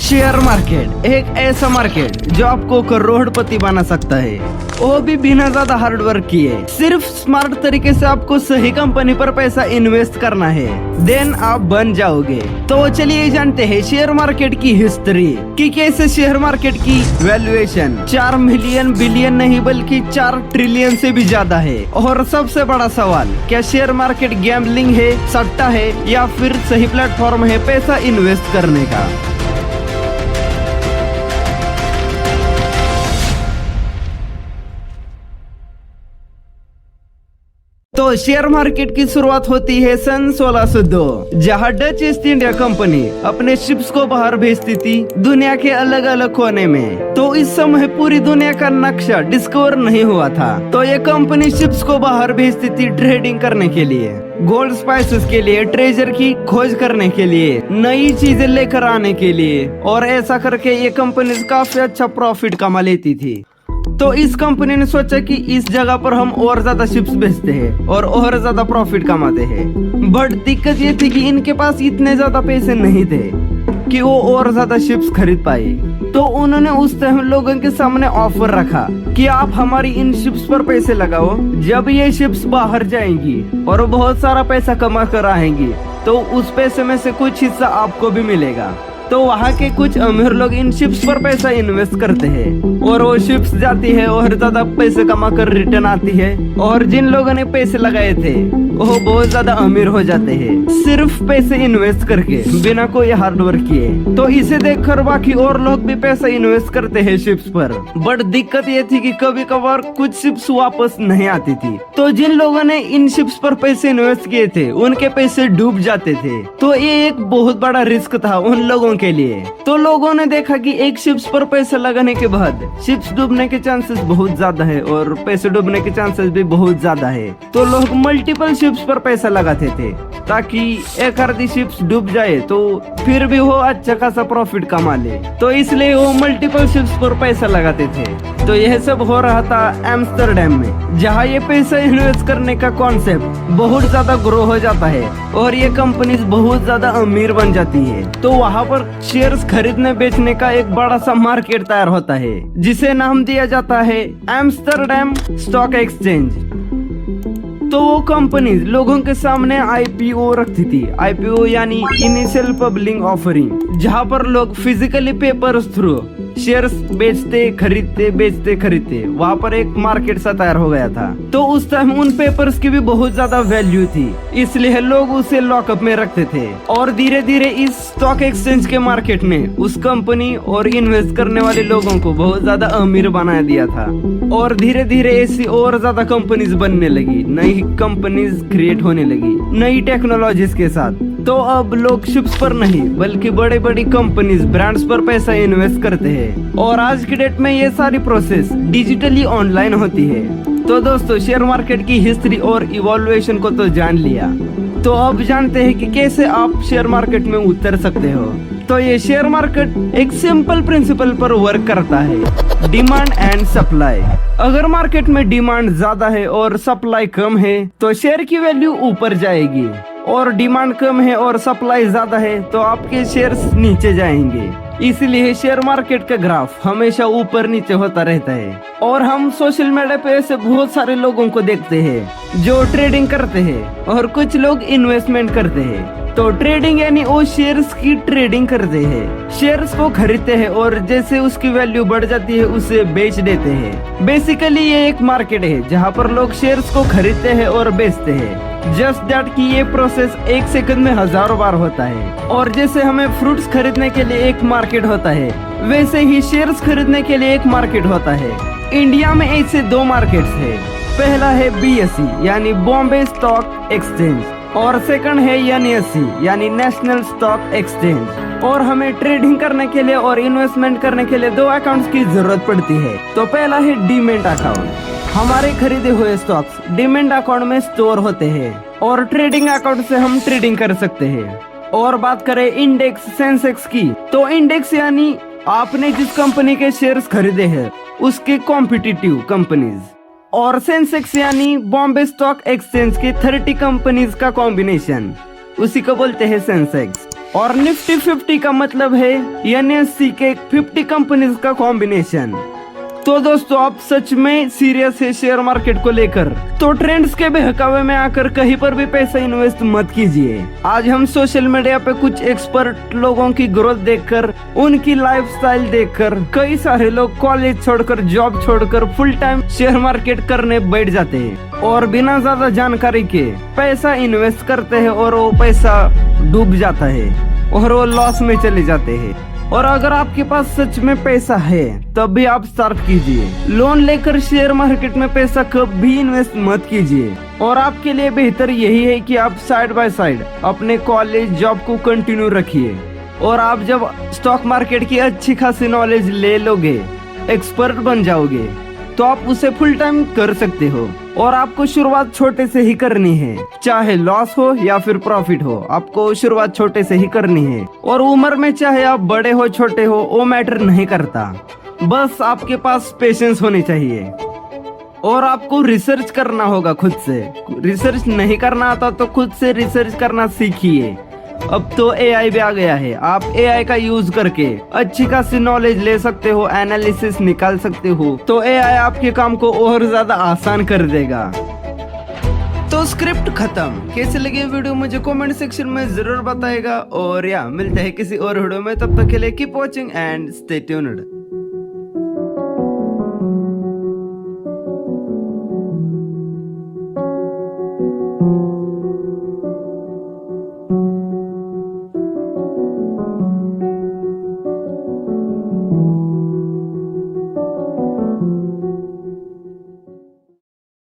Share market एक ऐसा market जो आपको करोड़पति बना सकता है, वो भी बिना ज्यादा हार्ड वर्क किए। सिर्फ स्मार्ट तरीके से आपको सही कंपनी पर पैसा इन्वेस्ट करना है, देन आप बन जाओगे। तो चलिए जानते हैं शेयर मार्केट की हिस्ट्री कि कैसे शेयर मार्केट की वैल्यूएशन 4 मिलियन बिलियन नहीं बल्कि 4 ट्रिलियन से भी ज्यादा है। और सबसे बड़ा सवाल, क्या शेयर मार्केट गैम्बलिंग है, सट्टा है या फिर सही प्लेटफॉर्म है पैसा इन्वेस्ट करने का। तो शेयर मार्केट की शुरुआत होती है सन 1602, जहां डच ईस्ट इंडिया कंपनी अपने शिप्स को बाहर भेजती थी दुनिया के अलग अलग कोने में। तो इस समय पूरी दुनिया का नक्शा डिस्कवर नहीं हुआ था, तो ये कंपनी शिप्स को बाहर भेजती थी ट्रेडिंग करने के लिए, गोल्ड स्पाइसेस के लिए, ट्रेजर की खोज करने के लिए, नई चीजें लेकर आने के लिए। और ऐसा करके ये कंपनी काफी अच्छा प्रॉफिट कमा लेती थी। तो इस कंपनी ने सोचा कि इस जगह पर हम और ज्यादा शिप्स बेचते हैं और ज्यादा प्रॉफिट कमाते हैं। बट दिक्कत ये थी कि इनके पास इतने ज्यादा पैसे नहीं थे कि वो और ज्यादा शिप्स खरीद पाए। तो उन्होंने उस टाइम लोगों के सामने ऑफर रखा कि आप हमारी इन शिप्स पर पैसे लगाओ, जब ये शिप्स बाहर जाएंगी और बहुत सारा पैसा कमा कर आएंगी तो उस पैसे में से कुछ हिस्सा आपको भी मिलेगा। तो वहाँ के कुछ अमीर लोग इन शिप्स पर पैसा इन्वेस्ट करते हैं और वो शिप्स जाती है और ज्यादा पैसे कमा कर रिटर्न आती है, और जिन लोगों ने पैसे लगाए थे वो बहुत ज्यादा अमीर हो जाते हैं सिर्फ पैसे इन्वेस्ट करके, बिना कोई हार्ड वर्क किए। तो इसे देखकर बाकी और लोग भी पैसा इन्वेस्ट करते हैं शिप्स पर। बट दिक्कत ये थी कि कभी कभार कुछ शिप्स वापस नहीं आती थी, तो जिन लोगों ने इन शिप्स पर पैसे इन्वेस्ट किए थे उनके पैसे डूब जाते थे। तो ये एक बहुत बड़ा रिस्क था उन लोगों के लिए। तो लोगों ने देखा कि एक शिप्स पर पैसा लगाने के बाद शिप्स डूबने के चांसेस बहुत ज्यादा है और पैसे डूबने के चांसेस भी बहुत ज्यादा है। तो लोग मल्टीपल शिप्स पर पैसा लगाते थे ताकि एक आधी शिप्स डूब जाए तो फिर भी वो अच्छा खासा प्रॉफिट कमा ले। तो इसलिए वो मल्टीपल शिप्स पर पैसा लगाते थे। तो यह सब हो रहा था एम्स्टर्डम में, जहाँ ये पैसा इन्वेस्ट करने का कॉन्सेप्ट बहुत ज्यादा ग्रो हो जाता है और ये कंपनीज बहुत ज्यादा अमीर बन जाती है। तो वहाँ पर शेयर्स खरीदने बेचने का एक बड़ा सा मार्केट तैयार होता है, जिसे नाम दिया जाता है एम्स्टर्डम स्टॉक एक्सचेंज। तो वो कंपनीज लोगों के सामने आईपीओ रखती थी। आईपीओ यानी इनिशियल पब्लिक ऑफरिंग, जहाँ पर लोग फिजिकली पेपर्स थ्रू शेयर्स बेचते खरीदते वहाँ पर एक मार्केट सा तैयार हो गया था। तो उस टाइम उन पेपर्स की भी बहुत ज्यादा वैल्यू थी, इसलिए लोग उसे लॉकअप में रखते थे। और धीरे धीरे इस स्टॉक एक्सचेंज के मार्केट ने उस कंपनी और इन्वेस्ट करने वाले लोगों को बहुत ज्यादा अमीर बना दिया था। और धीरे धीरे ऐसी और ज्यादा कंपनीज बनने लगी, नई कंपनीज क्रिएट होने लगी नई टेक्नोलॉजीज के साथ। तो अब लोग शिप्स पर नहीं बल्कि बड़ी बड़ी कंपनीज, ब्रांड्स पर पैसा इन्वेस्ट करते हैं। और आज की डेट में ये सारी प्रोसेस डिजिटली ऑनलाइन होती है। तो दोस्तों, शेयर मार्केट की हिस्ट्री और इवोल्यूशन को तो जान लिया, तो अब जानते हैं कि कैसे आप शेयर मार्केट में उतर सकते हो। तो ये शेयर मार्केट एक सिंपल प्रिंसिपल पर वर्क करता है, डिमांड एंड सप्लाई। अगर मार्केट में डिमांड ज्यादा है और सप्लाई कम है तो शेयर की वैल्यू ऊपर जाएगी, और डिमांड कम है और सप्लाई ज्यादा है तो आपके शेयर्स नीचे जाएंगे। इसलिए शेयर मार्केट का ग्राफ हमेशा ऊपर नीचे होता रहता है। और हम सोशल मीडिया पे ऐसे बहुत सारे लोगों को देखते हैं जो ट्रेडिंग करते हैं और कुछ लोग इन्वेस्टमेंट करते हैं। तो ट्रेडिंग यानी वो शेयर्स की ट्रेडिंग करते हैं, शेयर्स को खरीदते हैं और जैसे उसकी वैल्यू बढ़ जाती है उसे बेच देते हैं। बेसिकली ये एक मार्केट है जहाँ पर लोग शेयर्स को खरीदते हैं और बेचते हैं। जस्ट दैट कि ये प्रोसेस 1 सेकंड में हजारों बार होता है। और जैसे हमें फ्रूट्स खरीदने के लिए एक मार्केट होता है, वैसे ही शेयर्स खरीदने के लिए एक मार्केट होता है। इंडिया में ऐसे 2 मार्केट्स है। पहला है BSE यानी बॉम्बे स्टॉक एक्सचेंज, और सेकंड है NSE यानी नेशनल स्टॉक एक्सचेंज। और हमें ट्रेडिंग करने के लिए और इन्वेस्टमेंट करने के लिए 2 अकाउंट्स की जरूरत पड़ती है। तो पहला है डीमैट अकाउंट। हमारे खरीदे हुए स्टॉक्स डीमैट अकाउंट में स्टोर होते हैं और ट्रेडिंग अकाउंट से हम ट्रेडिंग कर सकते हैं। और बात करें इंडेक्स सेंसेक्स की, तो इंडेक्स यानी आपने जिस कंपनी के शेयर्स खरीदे हैं उसके कॉम्पिटिटिव कंपनीज, और सेंसेक्स यानी बॉम्बे स्टॉक एक्सचेंज के 30 कंपनीज का कॉम्बिनेशन, उसी को बोलते हैं सेंसेक्स। और निफ्टी 50 का मतलब है NSE के 50 कंपनीज का कॉम्बिनेशन। तो दोस्तों आप सच में सीरियस है शेयर मार्केट को लेकर, तो ट्रेंड्स के बहकावे में आकर कहीं पर भी पैसा इन्वेस्ट मत कीजिए। आज हम सोशल मीडिया पे कुछ एक्सपर्ट लोगों की ग्रोथ देखकर, उनकी लाइफस्टाइल देखकर कई सारे लोग कॉलेज छोड़कर, जॉब छोड़कर फुल टाइम शेयर मार्केट करने बैठ जाते हैं और बिना ज्यादा जानकारी के पैसा इन्वेस्ट करते हैं और वो पैसा डूब जाता है और वो लॉस में चले जाते हैं। और अगर आपके पास सच में पैसा है तब भी आप स्टार्ट कीजिए। लोन लेकर शेयर मार्केट में पैसा कभी इन्वेस्ट मत कीजिए। और आपके लिए बेहतर यही है कि आप साइड बाय साइड अपने कॉलेज जॉब को कंटिन्यू रखिए। और आप जब स्टॉक मार्केट की अच्छी खासी नॉलेज ले लोगे, एक्सपर्ट बन जाओगे, तो आप उसे फुल टाइम कर सकते हो। और आपको शुरुआत छोटे से ही करनी है, चाहे लॉस हो या फिर प्रॉफिट हो, आपको शुरुआत छोटे से ही करनी है। और उम्र में चाहे आप बड़े हो छोटे हो वो मैटर नहीं करता, बस आपके पास पेशेंस होनी चाहिए। और आपको रिसर्च करना होगा खुद से। रिसर्च नहीं करना आता तो खुद से रिसर्च करना सीखिए। अब तो AI भी आ गया है, आप AI का यूज करके अच्छी खासी नॉलेज ले सकते हो, एनालिसिस निकाल सकते हो। तो AI आपके काम को और ज्यादा आसान कर देगा। तो स्क्रिप्ट खत्म। कैसे लगे वीडियो मुझे कमेंट सेक्शन में जरूर बताएगा। और मिलते हैं किसी और वीडियो में, तब तक के लिए keep watching and stay tuned.